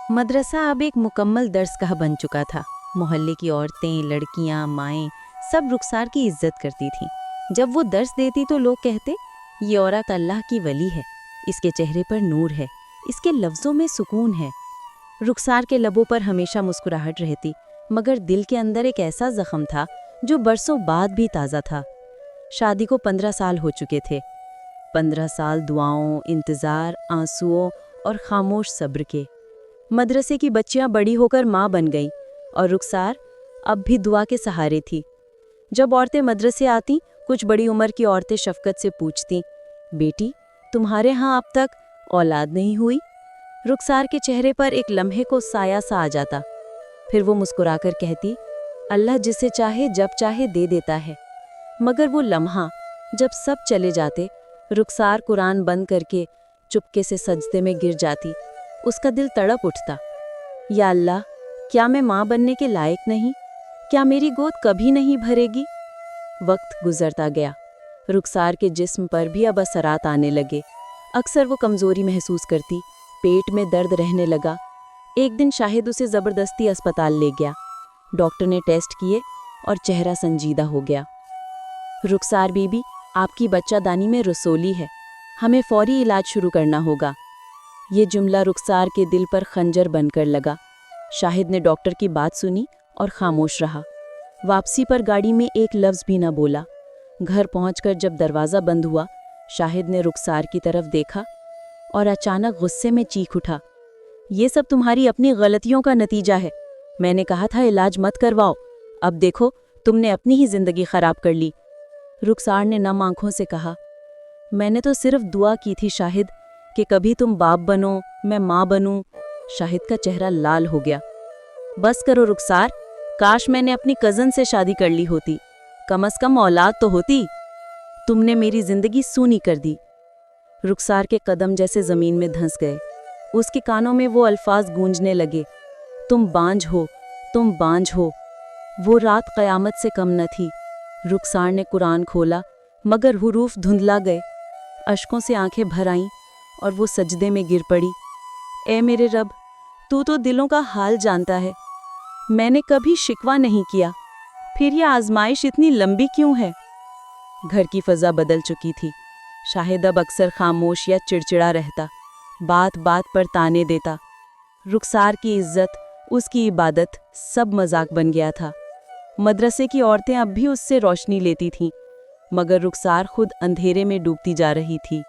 मदरसा अब एक मुकम्मल दर्सगाह बन चुका था। मोहल्ले की औरतें, लड़कियां, माएँ सब रुखसार की इज्जत करती थीं। जब वो दर्स देती तो लोग कहते, ये औरत अल्लाह की वली है, इसके चेहरे पर नूर है, इसके लफ्ज़ों में सुकून है। रुखसार के लबों पर हमेशा मुस्कुराहट रहती, मगर दिल के अंदर एक ऐसा जख्म था जो बरसों बाद भी ताज़ा था। शादी को 15 साल हो चुके थे। 15 साल दुआओं, इंतज़ार, आंसुओं और खामोश सब्र के। मदरसे की बच्चियां बड़ी होकर माँ बन गईं और रुखसार अब भी दुआ के सहारे थी। जब औरतें मदरसे आतीं, कुछ बड़ी उम्र की औरतें शफकत से पूछतीं, बेटी तुम्हारे यहाँ अब तक औलाद नहीं हुई? रुखसार के चेहरे पर एक लम्हे को साया सा आ जाता। फिर वो मुस्कुराकर कहती, अल्लाह जिसे चाहे जब चाहे दे देता है। मगर वो लम्हा जब सब चले जाते, रुखसार कुरान बंद करके चुपके से सजदे में गिर जाती। उसका दिल तड़प उठता, या अल्लाह, क्या मैं माँ बनने के लायक नहीं? क्या मेरी गोद कभी नहीं भरेगी? वक्त गुजरता गया। रुखसार के जिस्म पर भी अब असरात आने लगे। अक्सर वो कमज़ोरी महसूस करती, पेट में दर्द रहने लगा। एक दिन शाहिद उसे ज़बरदस्ती अस्पताल ले गया। डॉक्टर ने टेस्ट किए और चेहरा संजीदा हो गया। रुखसार बीबी, आपकी बच्चादानी में रसोली है, हमें फौरी इलाज शुरू करना होगा। ये जुमला रुखसार के दिल पर खंजर बनकर लगा। शाहिद ने डॉक्टर की बात सुनी और खामोश रहा। वापसी पर गाड़ी में एक लफ्ज़ भी न बोला। घर पहुंचकर जब दरवाज़ा बंद हुआ, शाहिद ने रुखसार की तरफ देखा और अचानक गुस्से में चीख उठा, ये सब तुम्हारी अपनी गलतियों का नतीजा है। मैंने कहा था इलाज मत करवाओ, अब देखो तुमने अपनी ही जिंदगी खराब कर ली। रुखसार ने नम आंखों से कहा, मैंने तो सिर्फ दुआ की थी शाहिद कि कभी तुम बाप बनो, मैं माँ बनूं। शाहिद का चेहरा लाल हो गया। बस करो रुखसार, काश मैंने अपनी कज़न से शादी कर ली होती, कम से कम औलाद तो होती। तुमने मेरी जिंदगी सूनी कर दी। रुखसार के कदम जैसे जमीन में धंस गए। उसके कानों में वो अल्फाज गूंजने लगे, तुम बांझ हो, तुम बांझ हो। वो रात क़यामत से कम न थी। रुखसार ने कुरान खोला, मगर हुरूफ धुंधला गए। अश्कों से आंखें भर आईं और वो सजदे में गिर पड़ी। ए मेरे रब, तू तो दिलों का हाल जानता है। मैंने कभी शिकवा नहीं किया, फिर ये आजमाइश इतनी लंबी क्यों है? घर की फजा बदल चुकी थी। शाहिद अब अक्सर खामोश या चिड़चिड़ा रहता, बात बात पर ताने देता। रुखसार की इज्जत, उसकी इबादत सब मजाक बन गया था। मदरसे की औरतें अब भी उससे रोशनी लेती थीं, मगर रुखसार खुद अंधेरे में डूबती जा रही थी।